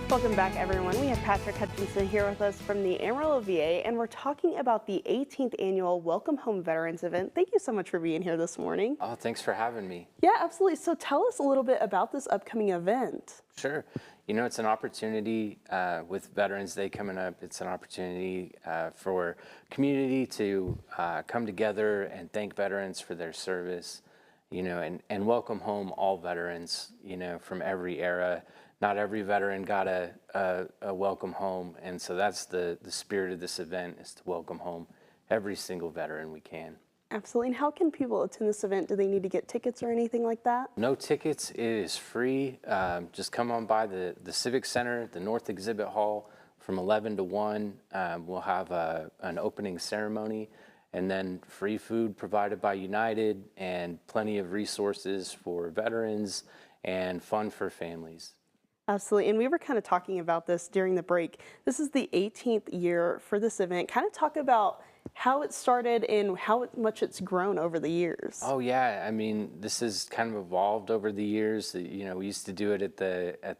Welcome back, everyone. We have Patrick Hutchinson here with us from the Amarillo VA, and we're talking about the 18th annual Welcome Home Veterans event. Thank you so much for being here this morning. Oh, thanks for having me. Yeah, absolutely. So tell us a little bit about this upcoming event. Sure. You know, it's an opportunity with Veterans Day coming up. It's an opportunity for community to come together and thank veterans for their service, you know, and welcome home all veterans, you know, from every era. Not every veteran got a welcome home, and so that's the spirit of this event, is to welcome home every single veteran we can. Absolutely. And how can people attend this event? Do they need to get tickets or anything like that? No tickets. It is free. Just come on by the Civic Center, the North Exhibit Hall, from 11 to 1. We'll have an opening ceremony, and then free food provided by United, and plenty of resources for veterans and fun for families. Absolutely. And we were kind of talking about this during the break. This is the 18th year for this event. Kind of talk about how it started and how much it's grown over the years. Oh yeah, I mean, this has kind of evolved over the years. You know, we used to do it at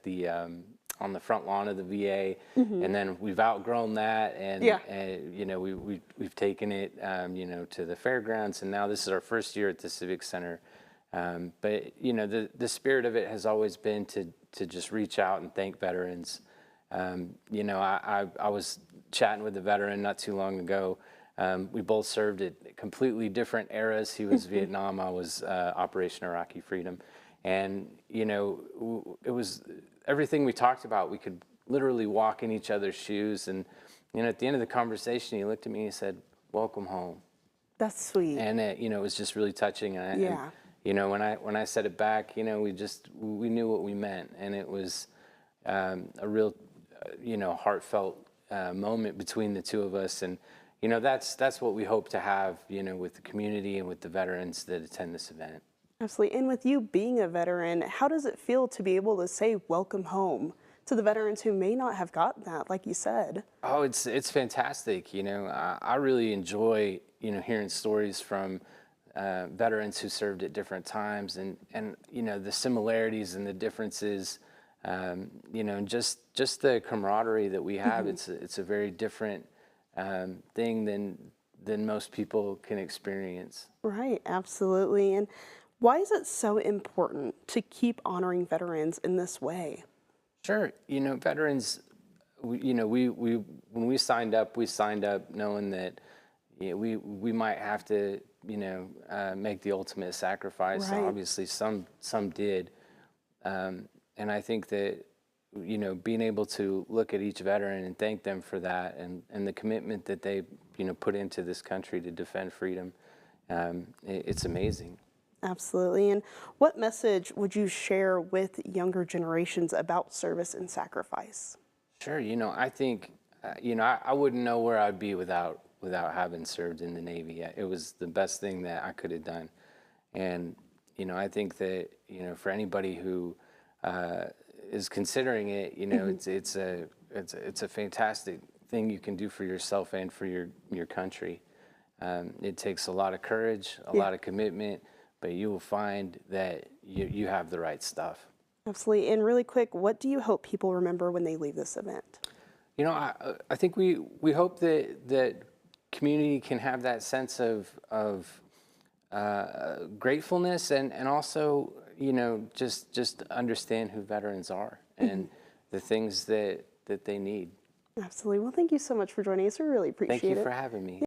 the on the front lawn of the VA, and then we've outgrown that, and you know, we've taken it you know, to the fairgrounds, and now this is our first year at the Civic Center. But you know, the spirit of it has always been to just reach out and thank veterans. You know, I was chatting with a veteran not too long ago. We both served at completely different eras. He was Vietnam, I was Operation Iraqi Freedom. And, you know, it was everything we talked about. We could literally walk in each other's shoes. And, you know, at the end of the conversation, he looked at me and he said, "Welcome home." That's sweet. And, you know, it was just really touching. And, you know, when I said it back, you know, we knew what we meant. And it was a real, you know, heartfelt moment between the two of us. And, you know, that's what we hope to have, you know, with the community and with the veterans that attend this event. Absolutely. And with you being a veteran, how does it feel to be able to say welcome home to the veterans who may not have gotten that, like you said? Oh, it's fantastic. You know, I really enjoy, you know, hearing stories from veterans who served at different times, and you know, the similarities and the differences, you know, and just the camaraderie that we have. It's a very different thing than most people can experience. Right, absolutely. And why is it so important to keep honoring veterans in this way? Sure, you know, veterans, you know, we when we signed up knowing that, you know, we might have to, you know, make the ultimate sacrifice. Right. Obviously, some did, and I think that, you know, being able to look at each veteran and thank them for that, and the commitment that they, you know, put into this country to defend freedom, it's amazing. Absolutely. And what message would you share with younger generations about service and sacrifice? Sure, you know, I think, you know, I wouldn't know where I'd be without having served in the Navy. It was the best thing that I could have done, and you know, I think that, you know, for anybody who is considering it, you know, it's a fantastic thing you can do for yourself and for your country. It takes a lot of courage, a lot of commitment, but you will find that you have the right stuff. Absolutely. And really quick, what do you hope people remember when they leave this event? You know, I think we hope that community can have that sense of gratefulness, and also, you know, just understand who veterans are and the things that they need. Absolutely. Well, thank you so much for joining us. We really appreciate it. Thank you for having me.